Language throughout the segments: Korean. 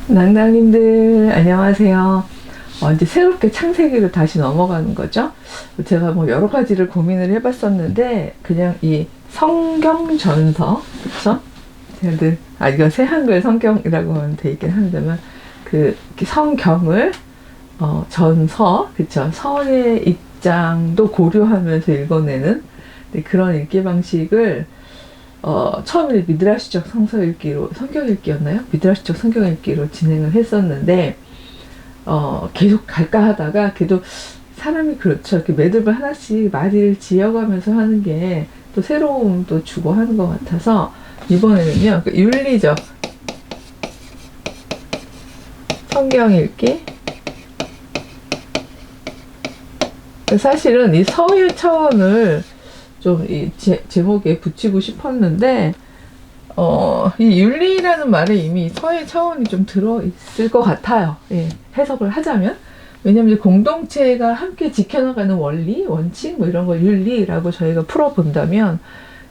낭낭님들 안녕하세요. 이제 새롭게 창세기로 다시 넘어가는 거죠. 제가 뭐 여러 가지를 고민을 해봤었는데 그냥 이 성경 전서, 그쵸? 제가 늘 이거 새한글 성경이라고 돼 있긴 한데만 그 성경을 전서, 그쵸? 서의 입장도 고려하면서 읽어내는 그런 읽기 방식을 처음에 미드라시적 성서 읽기로, 성경 읽기였나요? 미드라시적 성경 읽기로 진행을 했었는데, 계속 갈까 하다가, 그래도 사람이 그렇죠. 이렇게 매듭을 하나씩 마디를 지어가면서 하는 게 또 새로움도 주고 하는 것 같아서, 이번에는요, 윤리적 성경 읽기. 사실은 이 서의 차원을 좀 이 제목에 붙이고 싶었는데, 이 윤리라는 말에 이미 서의 차원이 좀 들어있을 것 같아요. 예, 해석을 하자면. 왜냐면 공동체가 함께 지켜나가는 원리, 원칙, 뭐 이런 걸 윤리라고 저희가 풀어본다면,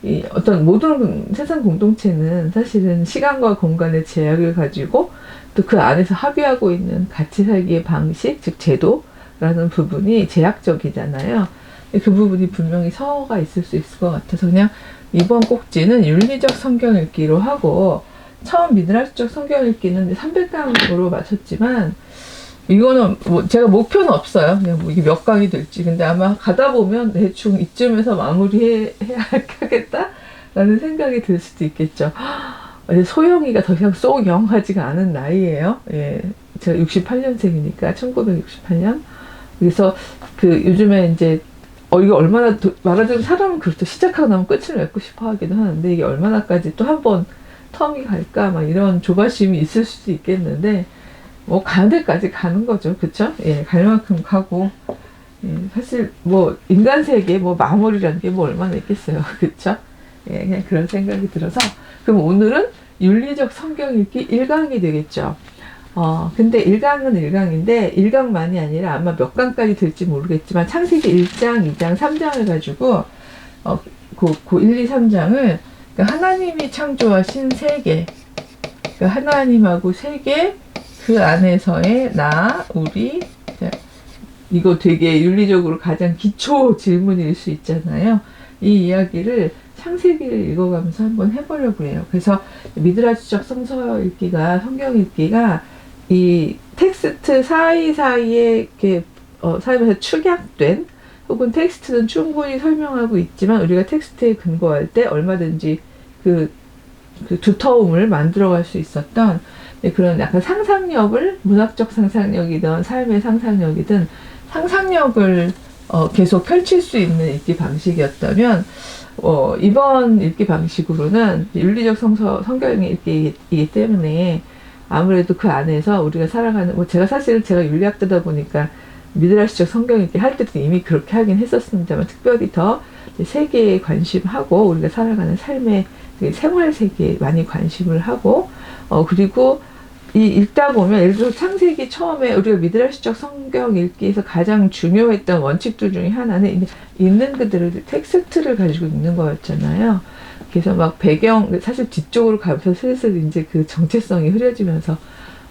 이 어떤 모든 세상 공동체는 사실은 시간과 공간의 제약을 가지고 또 그 안에서 합의하고 있는 같이 살기의 방식, 즉 제도라는 부분이 제약적이잖아요. 그 부분이 분명히 서가 있을 수 있을 것 같아서 그냥 이번 꼭지는 윤리적 성경 읽기로 하고, 처음 미드라시적 성경 읽기는 300강으로 마쳤지만 이거는 뭐 제가 목표는 없어요. 그냥 뭐 이게 몇 강이 될지. 근데 아마 가다 보면 대충 이쯤에서 마무리해야 하겠다라는 생각이 들 수도 있겠죠. 소영이가 더 이상 쏙 영하지가 않은 나이예요. 예, 제가 68년생이니까 1968년. 그래서 그 요즘에 이제 이게 얼마나 말하자면 사람은 그렇죠. 시작하고 나면 끝을 맺고 싶어 하기도 하는데 이게 얼마나까지 또 한 번 텀이 갈까 막 이런 조바심이 있을 수도 있겠는데 뭐 가는 데까지 가는 거죠. 그쵸? 예, 갈 만큼 가고. 예, 사실 뭐 인간 세계 뭐 마무리라는 게 뭐 얼마나 있겠어요. 그쵸? 예, 그냥 그런 생각이 들어서 그럼 오늘은 윤리적 성경 읽기 1강이 되겠죠. 근데 1강은 1강인데 1강만이 아니라 아마 몇 강까지 될지 모르겠지만 창세기 1장, 2장, 3장을 가지고 그 1, 2, 3장을 그러니까 하나님이 창조하신 세계, 그러니까 하나님하고 세계, 그 안에서의 나, 우리, 이거 되게 윤리적으로 가장 기초 질문일 수 있잖아요. 이 이야기를 창세기를 읽어가면서 한번 해보려고 해요. 그래서 미드라시적 성서 읽기가, 성경 읽기가 이 텍스트 사이사이에 이렇게 사이에서 축약된, 혹은 텍스트는 충분히 설명하고 있지만 우리가 텍스트에 근거할 때 얼마든지 그 두터움을 만들어갈 수 있었던 그런 약간 상상력을, 문학적 상상력이든 삶의 상상력이든 상상력을 계속 펼칠 수 있는 읽기 방식이었다면 이번 읽기 방식으로는 윤리적 성경 읽기이기 때문에 아무래도 그 안에서 우리가 살아가는, 사실은 제가 윤리학자다 보니까 미드라시적 성경 읽기 할 때도 이미 그렇게 하긴 했었습니다만 특별히 더 세계에 관심하고 우리가 살아가는 삶의 생활 세계에 많이 관심을 하고 그리고 읽다 보면 예를 들어 창세기 처음에 우리가 미드라시적 성경 읽기에서 가장 중요했던 원칙들 중에 하나는 있는 그대로 텍스트를 가지고 읽는 거였잖아요. 그래서 막 배경, 사실 뒤쪽으로 가면서 슬슬 이제 그 정체성이 흐려지면서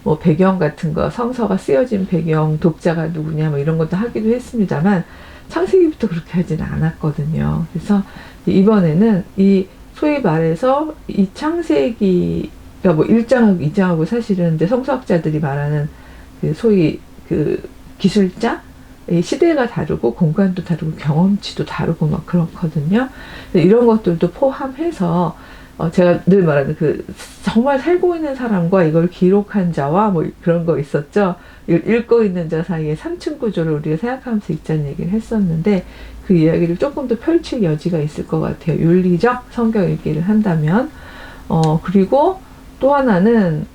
뭐 배경 같은 거, 성서가 쓰여진 배경, 독자가 누구냐 뭐 이런 것도 하기도 했습니다만 창세기부터 그렇게 하지는 않았거든요. 그래서 이번에는 이 소위 말해서 이 창세기가 뭐 1장하고 2장하고 사실은 이제 성서학자들이 말하는 그 소위 그 기술자, 시대가 다르고 공간도 다르고 경험치도 다르고 막 그렇거든요. 이런 것들도 포함해서 제가 늘 말하는 정말 살고 있는 사람과 이걸 기록한 자와 뭐 그런 거 있었죠. 읽고 있는 자 사이에 3층 구조를 우리가 생각하면서 읽자는 얘기를 했었는데 그 이야기를 조금 더 펼칠 여지가 있을 것 같아요. 윤리적 성경 읽기를 한다면. 그리고 또 하나는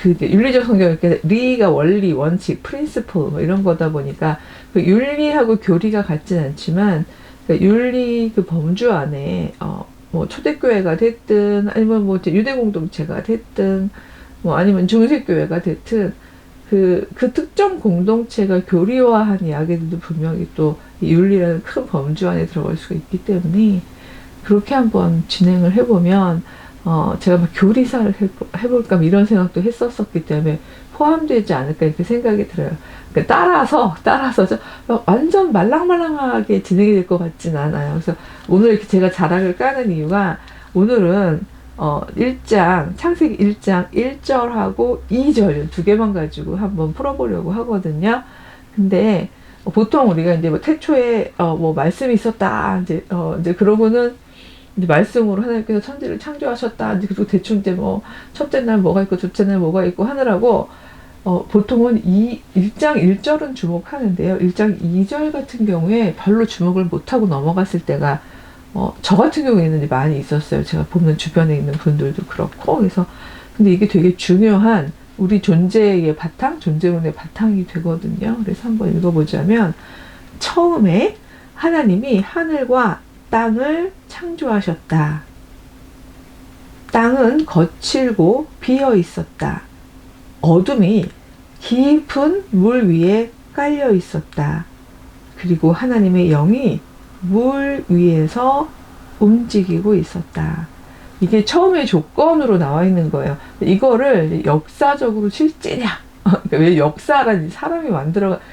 윤리적 성경 읽기, 리가 원리, 원칙, 프린시플 뭐 이런 거다 보니까 그 윤리하고 교리가 같진 않지만 윤리 그 범주 안에 뭐 초대교회가 됐든 아니면 뭐 유대 공동체가 됐든 뭐 아니면 중세교회가 됐든 그 특정 공동체가 교리화한 이야기들도 분명히 또 이 윤리라는 큰 범주 안에 들어갈 수가 있기 때문에 그렇게 한번 진행을 해보면 제가 막 교리사를 해볼까 뭐 이런 생각도 했었었기 때문에 포함되지 않을까 이렇게 생각이 들어요. 그러니까 따라서 완전 말랑말랑하게 진행이 될 것 같진 않아요. 그래서 오늘 이렇게 제가 자락을 까는 이유가 오늘은 1장, 창세기 1장 1절하고 2절 두 개만 가지고 한번 풀어보려고 하거든요. 근데 보통 우리가 이제 뭐 태초에 뭐 말씀이 있었다 이제 그러고는 이제 말씀으로 하나님께서 천지를 창조하셨다 이제 그리고 대충 이제 뭐 첫째 날 뭐가 있고 둘째 날 뭐가 있고 하느라고 보통은 1장 1절은 주목하는데요. 1장 2절 같은 경우에 별로 주목을 못하고 넘어갔을 때가 저 같은 경우에는 많이 있었어요. 제가 보는 주변에 있는 분들도 그렇고. 그래서 근데 이게 되게 중요한 우리 존재의 바탕, 존재론의 바탕이 되거든요. 그래서 한번 읽어보자면 처음에 하나님이 하늘과 땅을 창조하셨다. 땅은 거칠고 비어 있었다. 어둠이 깊은 물 위에 깔려 있었다. 그리고 하나님의 영이 물 위에서 움직이고 있었다. 이게 처음에 조건으로 나와 있는 거예요. 이거를 역사적으로 실제냐? 왜 역사라니 사람이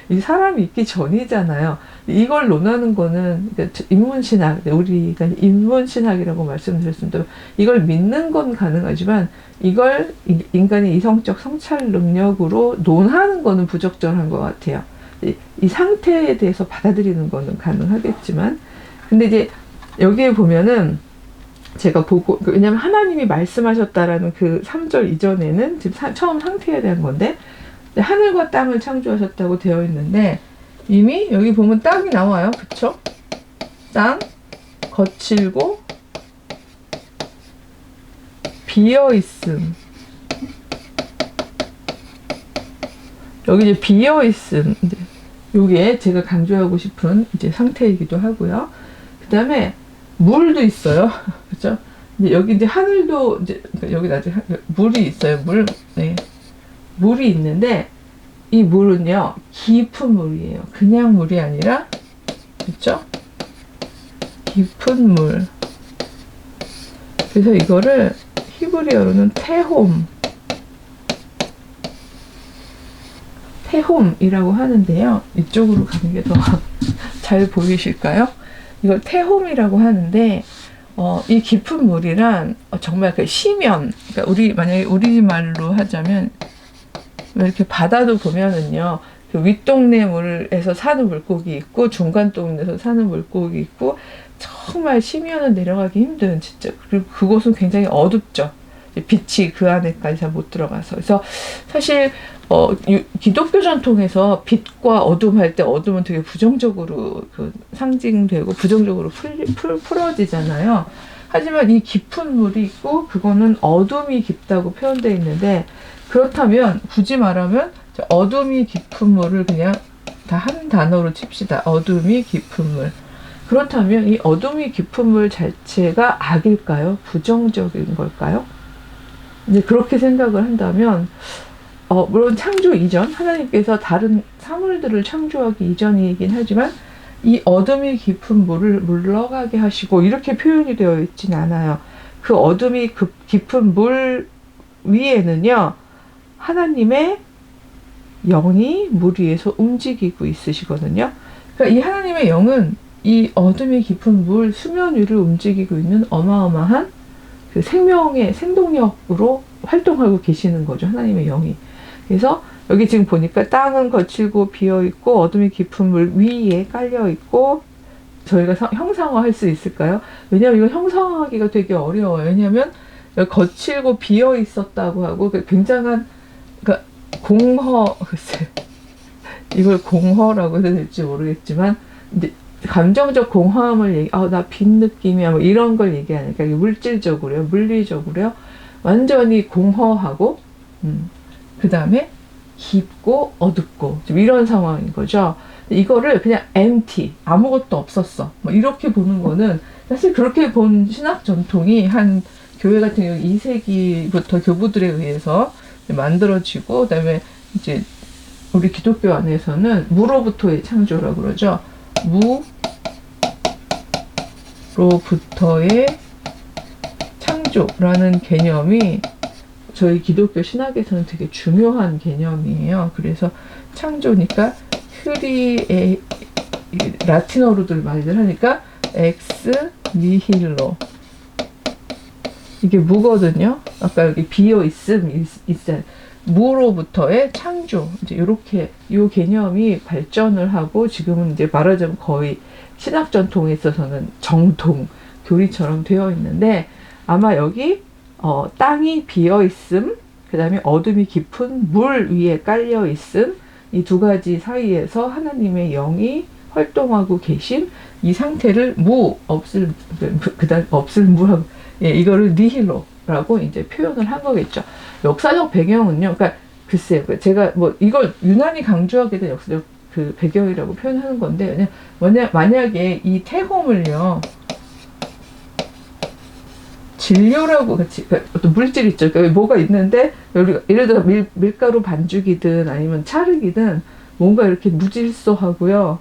이 사람이 있기 전이잖아요. 이걸 논하는 거는 인문신학, 우리가 인문신학이라고 말씀드렸습니다. 이걸 믿는 건 가능하지만 이걸 인간의 이성적 성찰 능력으로 논하는 거는 부적절한 것 같아요. 이 상태에 대해서 받아들이는 거는 가능하겠지만, 근데 이제 여기에 보면은 제가 보고, 왜냐면 하나님이 말씀하셨다라는 그 3절 이전에는 지금 처음 상태에 대한 건데, 하늘과 땅을 창조하셨다고 되어 있는데, 이미 여기 보면 땅이 나와요. 그쵸? 땅, 거칠고, 비어있음. 여기 이제 비어있음. 요게 제가 강조하고 싶은 이제 상태이기도 하고요. 그 다음에 물도 있어요. 그죠? 이제 여기 이제 하늘도 이제 여기 나중에 물이 있어요. 네. 물이 있는데 이 물은요 깊은 물이에요. 그냥 물이 아니라 그렇죠? 깊은 물. 그래서 이거를 히브리어로는 테홈이라고 하는데요. 이쪽으로 가는 게 더 잘 보이실까요? 이걸 테홈이라고 하는데 이 깊은 물이란 정말 그 시면, 그러니까 만약에 우리 말로 하자면 이렇게 바다도 보면은요, 그 윗동네 물에서 사는 물고기 있고 중간 동네에서 사는 물고기 있고 정말 심연은 내려가기 힘든 진짜. 그리고 그곳은 굉장히 어둡죠. 빛이 그 안에까지 잘 못 들어가서. 그래서 사실 기독교 전통에서 빛과 어둠 할 때 어둠은 되게 부정적으로 상징되고 부정적으로 풀어지잖아요. 하지만 이 깊은 물이 있고 그거는 어둠이 깊다고 표현되어 있는데, 그렇다면 굳이 말하면 어둠이 깊은 물을 그냥 다 한 단어로 칩시다. 어둠이 깊은 물. 그렇다면 이 어둠이 깊은 물 자체가 악일까요? 부정적인 걸까요? 이제 그렇게 생각을 한다면 물론 창조 이전, 하나님께서 다른 사물들을 창조하기 이전이긴 하지만 이 어둠이 깊은 물을 물러가게 하시고 이렇게 표현이 되어 있진 않아요. 그 어둠이 깊은 물 위에는요, 하나님의 영이 물 위에서 움직이고 있으시거든요. 그러니까 이 하나님의 영은 이 어둠이 깊은 물 수면 위를 움직이고 있는 어마어마한 그 생명의 생동력으로 활동하고 계시는 거죠. 하나님의 영이. 그래서 여기 지금 보니까 땅은 거칠고 비어있고 어둠이 깊은 물 위에 깔려있고, 저희가 형상화할 수 있을까요? 왜냐하면 이건 형상화하기가 되게 어려워요. 왜냐하면 거칠고 비어있었다고 하고 굉장한, 그러니까 글쎄 이걸 공허라고 해도 될지 모르겠지만 이제 감정적 공허함을 나 빛 느낌이야 뭐 이런 걸 얘기하니까, 그러니까 물질적으로요, 물리적으로요, 완전히 공허하고 그 다음에 깊고 어둡고 좀 이런 상황인 거죠. 이거를 그냥 empty, 아무것도 없었어 뭐 이렇게 보는 거는, 사실 그렇게 본 신학 전통이 한 교회 같은 경우 2세기부터 교부들에 의해서 만들어지고, 그 다음에 이제 우리 기독교 안에서는 무로부터의 창조라고 그러죠. 무로부터의 창조. 창조라는 개념이 저희 기독교 신학에서는 되게 중요한 개념이에요. 그래서 창조니까 흐리의 라틴어로들 말들 하니까 엑스 니힐로, 이게 무거든요. 아까 여기 비어 있음 있어요. 무로부터의 창조, 이제 이렇게 이 개념이 발전을 하고 지금은 이제 말하자면 거의 신학 전통에 있어서는 정통 교리처럼 되어 있는데, 아마 여기 땅이 비어 있음, 그 다음에 어둠이 깊은 물 위에 깔려 있음, 이 두 가지 사이에서 하나님의 영이 활동하고 계신 이 상태를 그다음 없을 무하고, 예, 이거를 니힐로라고 이제 표현을 한 거겠죠. 역사적 배경은요, 그러니까 글쎄요, 제가 뭐 이걸 유난히 강조하게 된 역사적 그 배경이라고 표현하는 건데, 만약에 이 태홈을요, 진료라고 같이, 그러니까 어떤 물질 있죠. 그러니까 뭐가 있는데, 우리가 예를 들어 밀가루 반죽이든 아니면 찰흙이든 뭔가 이렇게 무질서하고요.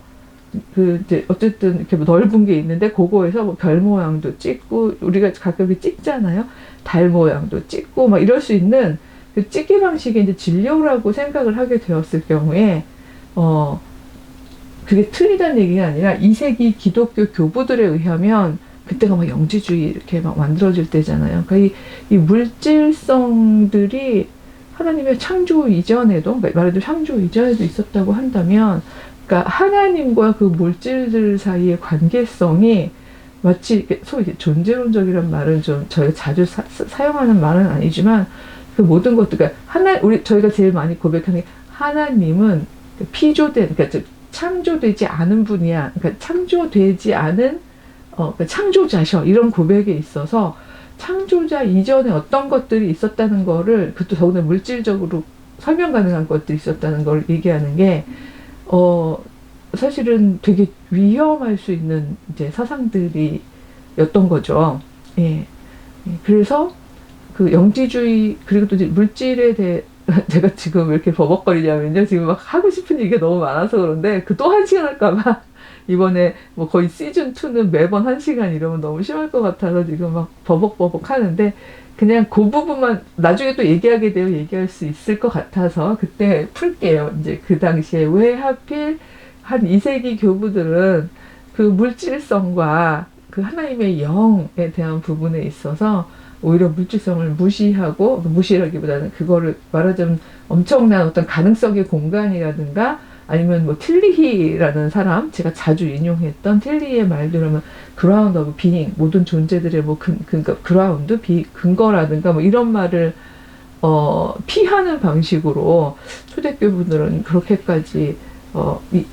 이제 어쨌든 이렇게 넓은 게 있는데, 그거에서 뭐 별 모양도 찍고, 우리가 가끔 이렇게 찍잖아요. 달 모양도 찍고, 막 이럴 수 있는 그 찍기 방식이 이제 진료라고 생각을 하게 되었을 경우에, 그게 틀리다는 얘기가 아니라 2세기 기독교 교부들에 의하면 그때가 막 영지주의 이렇게 막 만들어질 때잖아요. 그러니까 이 물질성들이 하나님의 창조 이전에도, 그러니까 말하자면 창조 이전에도 있었다고 한다면, 그러니까 하나님과 그 물질들 사이의 관계성이 마치 소위 존재론적이란 말은 좀 저희가 자주 사용하는 말은 아니지만, 그 모든 것들, 그러니까 저희가 제일 많이 고백하는 게 하나님은 그러니까 창조되지 않은 분이야. 그러니까 창조되지 않은 그러니까 창조자셔. 이런 고백에 있어서 창조자 이전에 어떤 것들이 있었다는 거를, 그것도 더구나 물질적으로 설명 가능한 것들이 있었다는 걸 얘기하는 게, 사실은 되게 위험할 수 있는 이제 사상들이었던 거죠. 예. 그래서 그 영지주의, 그리고 또 이제 물질에 대해 제가 지금 왜 이렇게 버벅거리냐면요, 지금 막 하고 싶은 얘기가 너무 많아서 그런데 그 또 1시간 할까봐 이번에 뭐 거의 시즌2는 매번 1시간 이러면 너무 심할 것 같아서 지금 막 버벅버벅 하는데, 그냥 그 부분만 나중에 또 얘기할 수 있을 것 같아서 그때 풀게요. 이제 그 당시에 왜 하필 한 2세기 교부들은 그 물질성과 그 하나님의 영에 대한 부분에 있어서 오히려 물질성을 무시라기보다는 그거를 말하자면 엄청난 어떤 가능성의 공간이라든가, 아니면 뭐 틸리히라는 사람, 제가 자주 인용했던 틸리히의 말들은 그라운드 오브 비잉, 모든 존재들의 뭐 그러니까 그라운드, 근거라든가 뭐 이런 말을 피하는 방식으로 초대교분들은 그렇게까지 이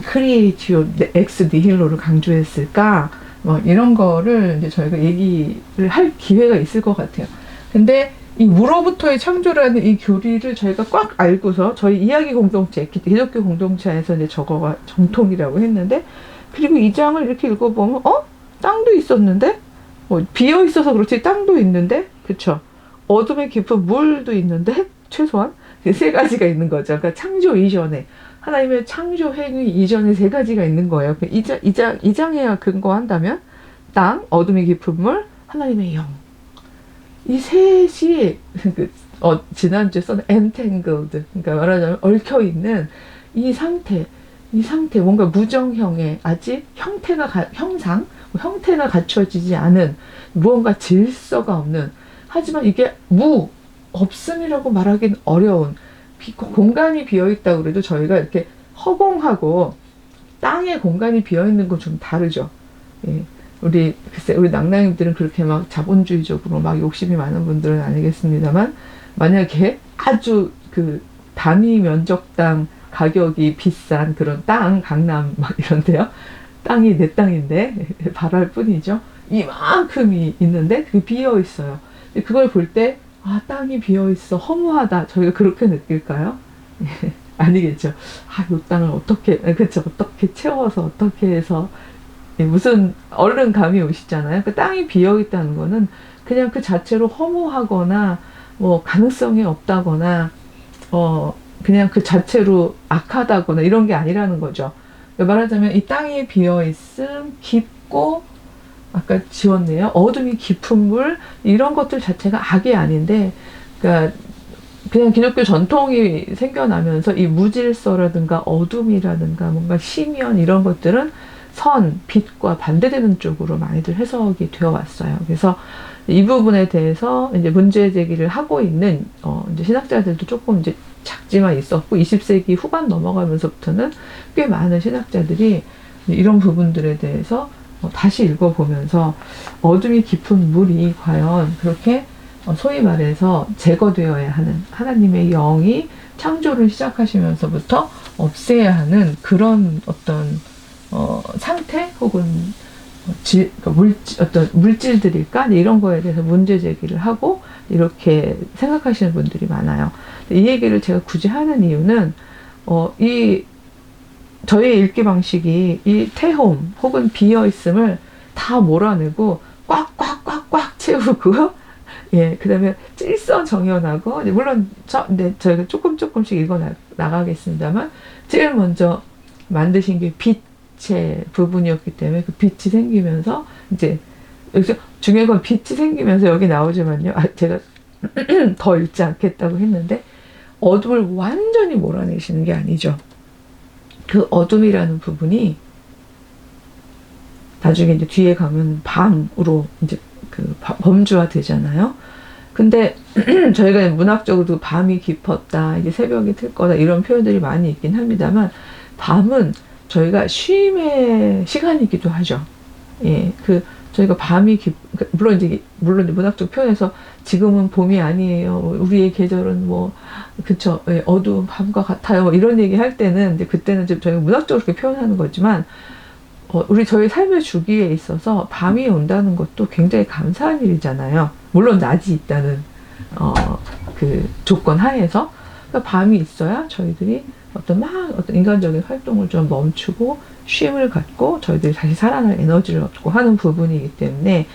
크리에이티오 엑스 니힐로를 강조했을까? 뭐 이런 거를 이제 저희가 얘기를 할 기회가 있을 것 같아요. 근데 이 무로부터의 창조라는 이 교리를 저희가 꽉 알고서 저희 이야기 공동체, 기독교 공동체 안에서 이제 저거가 정통이라고 했는데, 그리고 이 장을 이렇게 읽어보면, 땅도 있었는데? 비어 있어서 그렇지, 땅도 있는데? 그쵸? 어둠의 깊은 물도 있는데? 최소한? 세 가지가 있는 거죠. 그러니까 창조 이전에, 하나님의 창조 행위 이전에 세 가지가 있는 거예요. 이 장에 근거한다면, 땅, 어둠의 깊은 물, 하나님의 영. 이 셋이 지난주에 썼던 entangled, 그러니까 말하자면 얽혀있는 이 상태 뭔가 무정형의 아직 형태가 갖춰지지 않은 무언가 질서가 없는, 하지만 이게 없음이라고 말하기는 어려운 공간이 비어있다고 그래도 저희가 이렇게 허공하고 땅의 공간이 비어있는 건 좀 다르죠. 예. 우리 낭낭님들은 그렇게 막 자본주의적으로 막 욕심이 많은 분들은 아니겠습니다만, 만약에 아주 그 단위 면적당 가격이 비싼 그런 땅, 강남 막 이런데요. 땅이 내 땅인데 바랄 뿐이죠. 이만큼이 있는데 그게 비어 있어요. 그걸 볼 때, 땅이 비어 있어, 허무하다. 저희가 그렇게 느낄까요? 아니겠죠. 이 땅을 어떻게 채워서 어떻게 해서, 무슨 얼른 감이 오시잖아요. 그 땅이 비어 있다는 거는 그냥 그 자체로 허무하거나 뭐 가능성이 없다거나 그냥 그 자체로 악하다거나 이런 게 아니라는 거죠. 말하자면 이 땅이 비어 있음, 깊고 아까 지웠네요. 어둠이 깊은 물 이런 것들 자체가 악이 아닌데, 그러니까 그냥 기독교 전통이 생겨나면서 이 무질서라든가 어둠이라든가 뭔가 심연 이런 것들은 선, 빛과 반대되는 쪽으로 많이들 해석이 되어 왔어요. 그래서 이 부분에 대해서 이제 문제 제기를 하고 있는 이제 신학자들도 조금 이제 작지만 있었고, 20세기 후반 넘어가면서부터는 꽤 많은 신학자들이 이런 부분들에 대해서 다시 읽어보면서 어둠이 깊은 물이 과연 그렇게 소위 말해서 제거되어야 하는, 하나님의 영이 창조를 시작하시면서부터 없애야 하는 그런 어떤 상태 혹은 그러니까 어떤 물질들일까? 이런 거에 대해서 문제 제기를 하고 이렇게 생각하시는 분들이 많아요. 이 얘기를 제가 굳이 하는 이유는 저희의 읽기 방식이 이 태홈 혹은 비어 있음을 다 몰아내고 꽉꽉꽉꽉 채우고, 예, 그 다음에 질서정연하고, 물론 저희가 조금씩 읽어 나가겠습니다만, 제일 먼저 만드신 게 빛의 부분이었기 때문에 그 빛이 생기면서, 이제, 여기서 중요한 건 빛이 생기면서 여기 나오지만요. 제가 더 읽지 않겠다고 했는데, 어둠을 완전히 몰아내시는 게 아니죠. 그 어둠이라는 부분이 나중에 이제 뒤에 가면 밤으로 이제 그 범주화 되잖아요. 근데 저희가 문학적으로도 밤이 깊었다, 이게 새벽이 틀 거다 이런 표현들이 많이 있긴 합니다만, 밤은 저희가 쉼의 시간이기도 하죠. 예, 저희가 밤이 물론 이제 문학적 표현에서 지금은 봄이 아니에요, 우리의 계절은 뭐 그쵸, 예, 어두운 밤과 같아요, 뭐 이런 얘기 할 때는 이제 그때는 좀 저희가 문학적으로 그렇게 표현하는 거지만, 저희 삶의 주기에 있어서 밤이 온다는 것도 굉장히 감사한 일이잖아요. 물론 낮이 있다는 그 조건 하에서. 그러니까 밤이 있어야 저희들이 어떤 인간적인 활동을 좀 멈추고 쉼을 갖고 저희들이 다시 살아날 에너지를 얻고 하는 부분이기 때문에,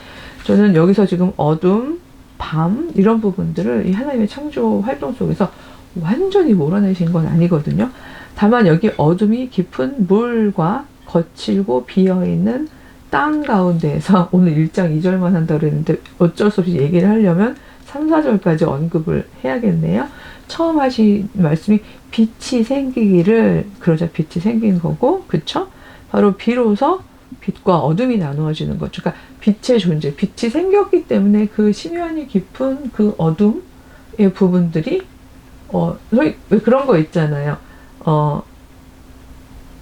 저는 여기서 지금 어둠, 밤 이런 부분들을 이 하나님의 창조 활동 속에서 완전히 몰아내신 건 아니거든요. 다만 여기 어둠이 깊은 물과 거칠고 비어있는 땅 가운데에서, 오늘 1장 2절만 한다고 그랬는데 어쩔 수 없이 얘기를 하려면 3, 4절까지 언급을 해야겠네요. 처음 하신 말씀이 빛이 생기기를, 그러자 빛이 생긴 거고, 그쵸? 바로 비로소 빛과 어둠이 나누어지는 거죠. 그러니까 빛의 존재, 빛이 생겼기 때문에 그 심연이 깊은 그 어둠의 부분들이, 왜 그런 거 있잖아요.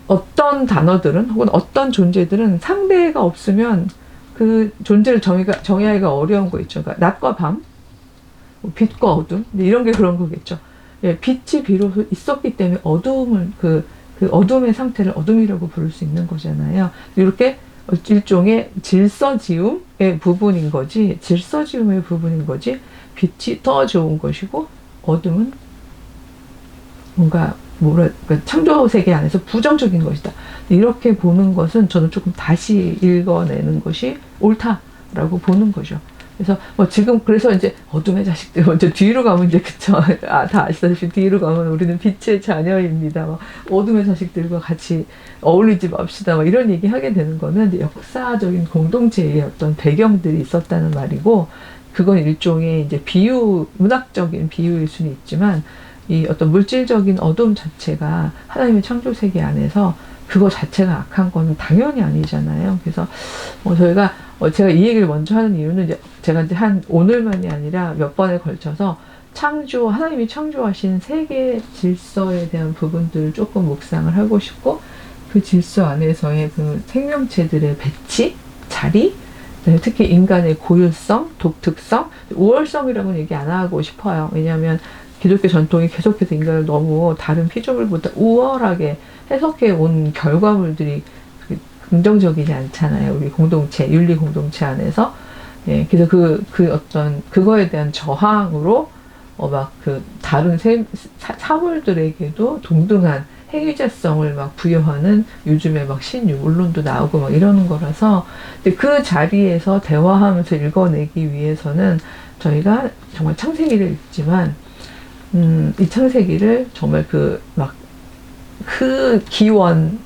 어떤 단어들은 혹은 어떤 존재들은 상대가 없으면 그 존재를 정의하기가 어려운 거 있죠. 그러니까 낮과 밤, 빛과 어둠, 이런 게 그런 거겠죠. 예, 빛이 비로소 있었기 때문에 어둠을 그 어둠의 상태를 어둠이라고 부를 수 있는 거잖아요. 이렇게 일종의 질서지음의 부분인 거지, 빛이 더 좋은 것이고 어둠은 뭔가 창조 세계 안에서 부정적인 것이다, 이렇게 보는 것은 저는 조금 다시 읽어내는 것이 옳다라고 보는 거죠. 그래서 그래서 이제 어둠의 자식들 먼저 뒤로 가면 이제 그쵸, 다 아시다시피 뒤로 가면 우리는 빛의 자녀입니다, 어둠의 자식들과 같이 어울리지 맙시다, 이런 얘기 하게 되는 거는 이제 역사적인 공동체의 어떤 배경들이 있었다는 말이고, 그건 일종의 이제 문학적인 비유일 수는 있지만, 이 어떤 물질적인 어둠 자체가 하나님의 창조 세계 안에서 그거 자체가 악한 거는 당연히 아니잖아요. 그래서 제가 이 얘기를 먼저 하는 이유는, 제가 이제 오늘만이 아니라 몇 번에 걸쳐서 하나님이 창조하신 세계 질서에 대한 부분들을 조금 묵상을 하고 싶고, 그 질서 안에서의 그 생명체들의 배치, 자리, 특히 인간의 고유성, 독특성, 우월성이라고는 얘기 안 하고 싶어요. 왜냐하면 기독교 전통이 계속해서 인간을 너무 다른 피조물보다 우월하게 해석해 온 결과물들이 긍정적이지 않잖아요. 우리 공동체, 윤리 공동체 안에서. 예, 그래서 그거에 대한 저항으로, 다른 사물들에게도 동등한 행위자성을 부여하는, 요즘에 신유물론도 나오고 이러는 거라서, 근데 그 자리에서 대화하면서 읽어내기 위해서는 저희가 정말 창세기를 읽지만, 이 창세기를 정말 기원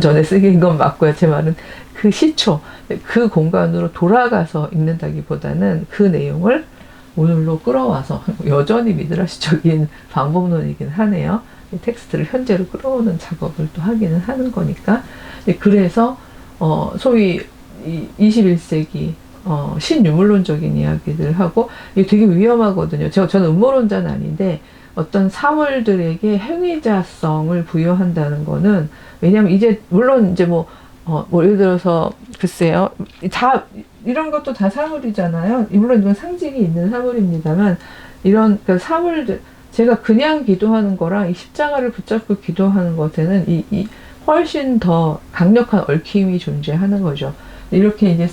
전에 쓰긴 건 맞고요. 제 말은 그 시초, 그 공간으로 돌아가서 읽는다기보다는 그 내용을 오늘로 끌어와서 여전히 미드라시적인 방법론이긴 하네요. 텍스트를 현재로 끌어오는 작업을 또 하기는 하는 거니까. 그래서 소위 21세기 신유물론적인 이야기들 하고 이게 되게 위험하거든요. 저는 음모론자는 아닌데 어떤 사물들에게 행위자성을 부여한다는 거는 왜냐하면 이제 물론 이제 뭐 예를 들어서 글쎄요 다 이런 것도 다 사물이잖아요. 물론 이건 상징이 있는 사물입니다만 이런 그 사물들 제가 그냥 기도하는 거랑 이 십자가를 붙잡고 기도하는 것에는 이 훨씬 더 강력한 얽힘이 존재하는 거죠. 이렇게 이제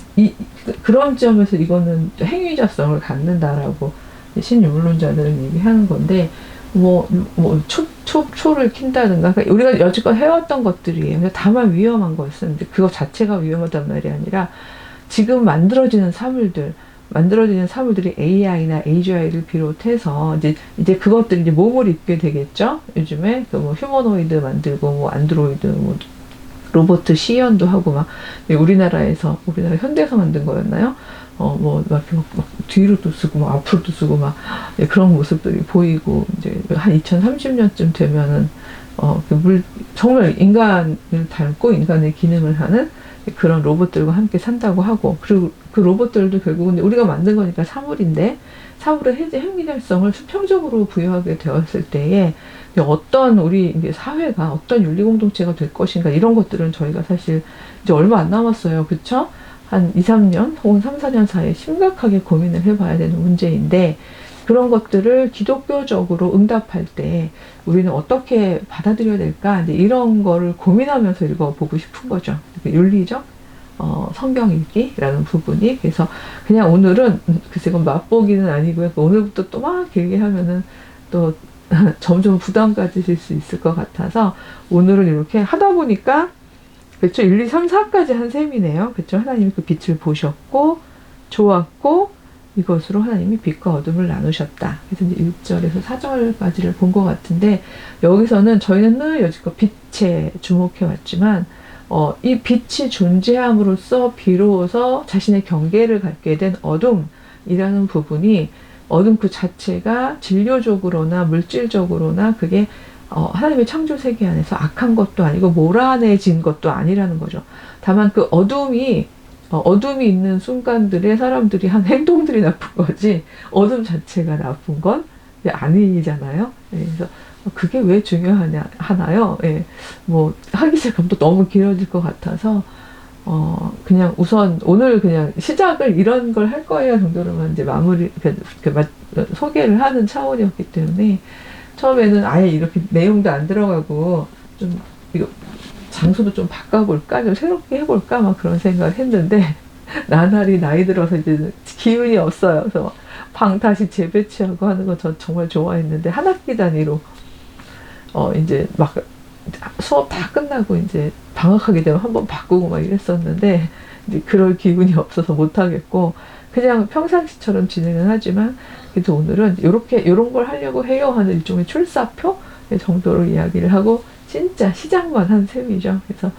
그런 점에서 이거는 행위자성을 갖는다라고 신유물론자들은 얘기하는 건데 초를 킨다든가 그러니까 우리가 여지껏 해왔던 것들이에요. 다만 위험한 것은 그거 자체가 위험하단 말이 아니라 지금 만들어지는 사물들이 AI나 AGI를 비롯해서 이제 그것들이 이제 몸을 입게 되겠죠. 요즘에 그 뭐 휴머노이드 만들고 뭐 안드로이드 뭐 로봇 시연도 하고 막 우리나라 현대에서 만든 거였나요? 막 뒤로도 쓰고 막 앞으로도 쓰고 막 그런 모습들이 보이고 이제 한 2030년쯤 되면은 정말 인간을 닮고 인간의 기능을 하는 그런 로봇들과 함께 산다고 하고 그리고 그 로봇들도 결국은 우리가 만든 거니까 사물인데 사물의 행위자성을 수평적으로 부여하게 되었을 때에 어떤 우리 사회가 어떤 윤리 공동체가 될 것인가 이런 것들은 저희가 사실 이제 얼마 안 남았어요. 그쵸? 한 2, 3년 혹은 3, 4년 사이에 심각하게 고민을 해봐야 되는 문제인데 그런 것들을 기독교적으로 응답할 때 우리는 어떻게 받아들여야 될까 이제 이런 거를 고민하면서 읽어보고 싶은 거죠. 윤리적 성경 읽기라는 부분이 그래서 그냥 오늘은 글쎄 이건 맛보기는 아니고요. 오늘부터 또 막 길게 하면은 또 점점 부담 가지실 수 있을 것 같아서 오늘은 이렇게 하다 보니까 그렇죠. 1, 2, 3, 4까지 한 셈이네요. 그렇죠. 하나님이 그 빛을 보셨고 좋았고 이것으로 하나님이 빛과 어둠을 나누셨다. 그래서 이제 6절에서 4절까지를 본 것 같은데 여기서는 저희는 늘 여지껏 빛에 주목해 왔지만 이 빛이 존재함으로써 비로소 자신의 경계를 갖게 된 어둠이라는 부분이 어둠 그 자체가 진료적으로나 물질적으로나 그게 하나님의 창조 세계 안에서 악한 것도 아니고 몰아내진 것도 아니라는 거죠. 다만 그 어둠이 있는 순간들에 사람들이 한 행동들이 나쁜 거지 어둠 자체가 나쁜 건 아니잖아요. 그래서 그게 왜 하나요? 예. 뭐 하기 시작하면 또 너무 길어질 것 같아서 그냥 우선 오늘 그냥 시작을 이런 걸 할 거예요 정도로만 이제 소개를 하는 차원이었기 때문에 처음에는 아예 이렇게 내용도 안 들어가고 좀 이거 장소도 좀 바꿔볼까 좀 새롭게 해볼까 막 그런 생각을 했는데 나날이 나이 들어서 이제 기운이 없어요. 그래서 방 다시 재배치하고 하는 거 전 정말 좋아했는데 한 학기 단위로 이제 막 수업 다 끝나고 이제 방학하게 되면 한번 바꾸고 막 이랬었는데 이제 그럴 기분이 없어서 못 하겠고 그냥 평상시처럼 진행은 하지만 그래도 오늘은 요런 걸 하려고 해요 하는 일종의 출사표 정도로 이야기를 하고 진짜 시작만 한 셈이죠. 그래서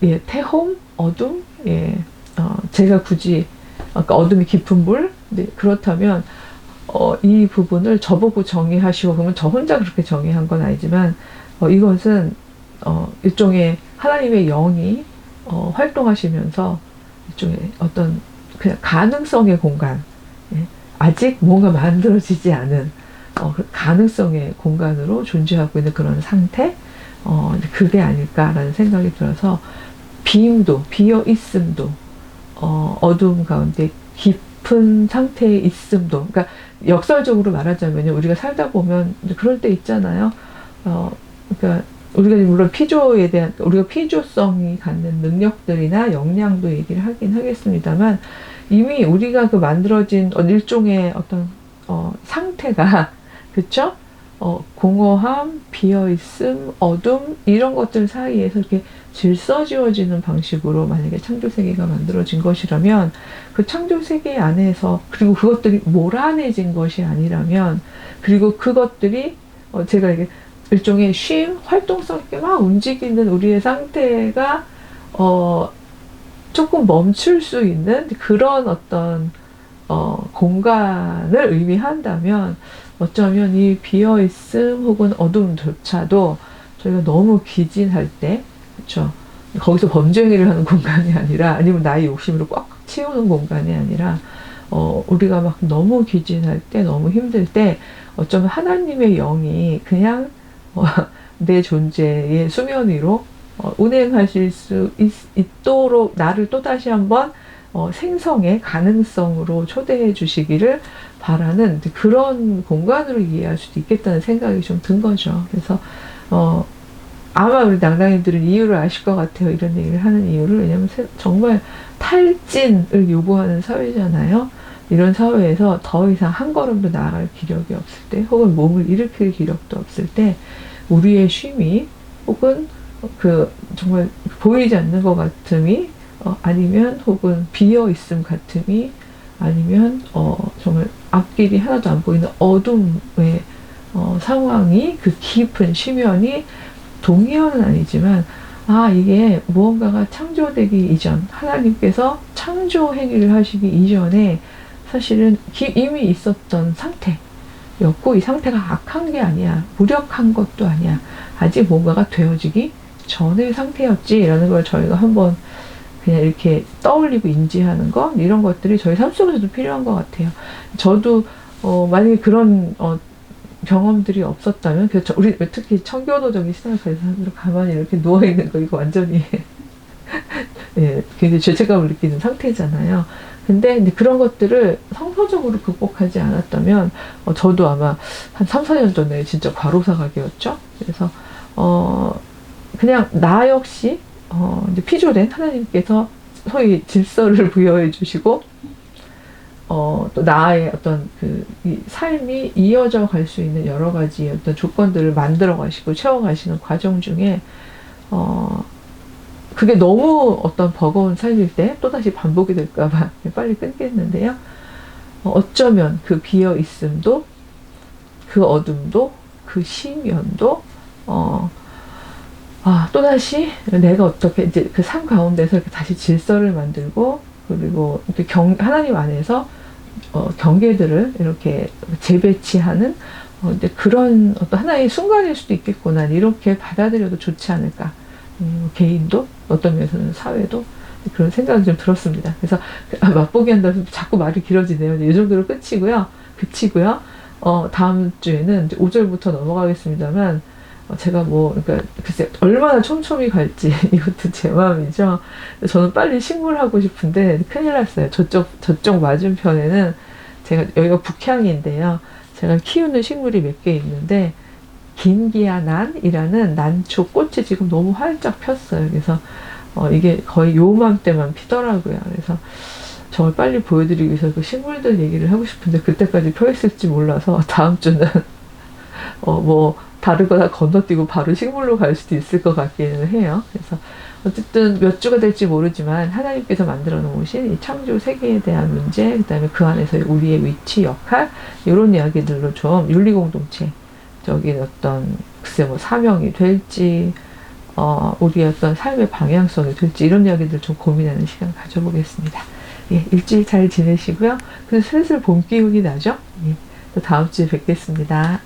예, 태홍, 어둠, 예, 제가 굳이 아까 어둠이 깊은 물, 네, 그렇다면 이 부분을 저보고 정의하시오. 그러면 저 혼자 그렇게 정의한 건 아니지만 이것은 일종의 하나님의 영이 활동하시면서 일종의 어떤 그냥 가능성의 공간, 예, 아직 뭔가 만들어지지 않은 가능성의 공간으로 존재하고 있는 그런 상태, 그게 아닐까라는 생각이 들어서 비어 있음도 어두움 가운데 깊은 상태에 있음도, 그러니까 역설적으로 말하자면 우리가 살다 보면 그럴 때 있잖아요. 그러니까 우리가 물론 피조에 대한 우리가 피조성이 갖는 능력들이나 역량도 얘기를 하긴 하겠습니다만 이미 우리가 그 만들어진 일종의 어떤 상태가 그쵸? 공허함, 비어있음, 어둠 이런 것들 사이에서 이렇게 질서지어지는 방식으로 만약에 창조세계가 만들어진 것이라면 그 창조세계 안에서 그리고 그것들이 몰아내진 것이 아니라면 그리고 그것들이 제가 이게 일종의 쉼, 활동성 있게 막 움직이는 우리의 상태가 조금 멈출 수 있는 그런 어떤 공간을 의미한다면 어쩌면 이 비어있음 혹은 어둠조차도 저희가 너무 기진할 때, 그렇죠? 거기서 범죄 행위를 하는 공간이 아니라, 아니면 나의 욕심으로 꽉 채우는 공간이 아니라, 우리가 막 너무 기진할 때, 너무 힘들 때, 어쩌면 하나님의 영이 그냥 내 존재의 수면 위로 운행하실 수 있도록 나를 또다시 한번 생성의 가능성으로 초대해 주시기를 바라는 그런 공간으로 이해할 수도 있겠다는 생각이 좀 든 거죠. 그래서 아마 우리 낭낭이들은 이유를 아실 것 같아요. 이런 얘기를 하는 이유를. 왜냐하면 정말 탈진을 요구하는 사회잖아요. 이런 사회에서 더 이상 한 걸음도 나아갈 기력이 없을 때, 혹은 몸을 일으킬 기력도 없을 때, 우리의 쉼이 혹은 정말 보이지 않는 것 같음이, 아니면 혹은 비어 있음 같음이, 아니면 정말 앞길이 하나도 안 보이는 어둠의 상황이, 그 깊은 심연이 동의어는 아니지만, 이게 무언가가 창조되기 이전, 하나님께서 창조 행위를 하시기 이전에 사실은 이미 있었던 상태였고, 이 상태가 악한 게 아니야, 무력한 것도 아니야, 아직 뭔가가 되어지기 전의 상태였지라는 걸 저희가 한번 그냥 이렇게 떠올리고 인지하는 것, 이런 것들이 저희 삶 속에서도 필요한 것 같아요. 저도 만약에 그런 경험들이 없었다면, 그래서 우리 특히 청교도적인 신앙을 가진 사람들은 가만히 이렇게 누워있는 거, 이거 완전히 예, 굉장히 죄책감을 느끼는 상태잖아요. 근데 이제 그런 것들을 성서적으로 극복하지 않았다면, 저도 아마 한 3, 4년 전에 진짜 과로사각이었죠. 그래서 그냥 나 역시 이제 피조된 하나님께서 소위 질서를 부여해 주시고, 또 나의 어떤 이 삶이 이어져 갈 수 있는 여러 가지 어떤 조건들을 만들어 가시고 채워 가시는 과정 중에, 그게 너무 어떤 버거운 삶일 때 또다시 반복이 될까봐 빨리 끊겠는데요. 어쩌면 그 비어 있음도, 그 어둠도, 그 심연도, 또다시 내가 어떻게 이제 그 삶 가운데서 이렇게 다시 질서를 만들고, 그리고 이렇게 하나님 안에서 경계들을 이렇게 재배치하는 이제 그런 어떤 하나의 순간일 수도 있겠구나, 이렇게 받아들여도 좋지 않을까. 개인도, 어떤 면에서는 사회도, 그런 생각이 좀 들었습니다. 그래서 맛보기 한다고 자꾸 말이 길어지네요. 이 정도로 그치고요. 다음 주에는 이제 5절부터 넘어가겠습니다만, 제가 그러니까 글쎄 얼마나 촘촘히 갈지 이것도 제 마음이죠. 저는 빨리 식물하고 싶은데 큰일 났어요. 저쪽 맞은편에는, 여기가 북향인데요. 제가 키우는 식물이 몇 개 있는데, 긴기아난이라는 난초 꽃이 지금 너무 활짝 폈어요. 그래서 이게 거의 요맘때만 피더라고요. 그래서 저걸 빨리 보여드리기 위해서 그 식물들 얘기를 하고 싶은데 그때까지 펴 있을지 몰라서 다음 주는 다르거나 건너뛰고 바로 식물로 갈 수도 있을 것 같기는 해요. 그래서 어쨌든 몇 주가 될지 모르지만 하나님께서 만들어 놓으신 이 창조 세계에 대한 문제, 그 다음에 그 안에서의 우리의 위치, 역할, 이런 이야기들로 좀 윤리공동체 적인 어떤 글쎄 사명이 될지, 우리의 어떤 삶의 방향성이 될지, 이런 이야기들 좀 고민하는 시간 가져보겠습니다. 예, 일주일 잘 지내시고요. 그래서 슬슬 봄 기운이 나죠? 예, 또 다음 주에 뵙겠습니다.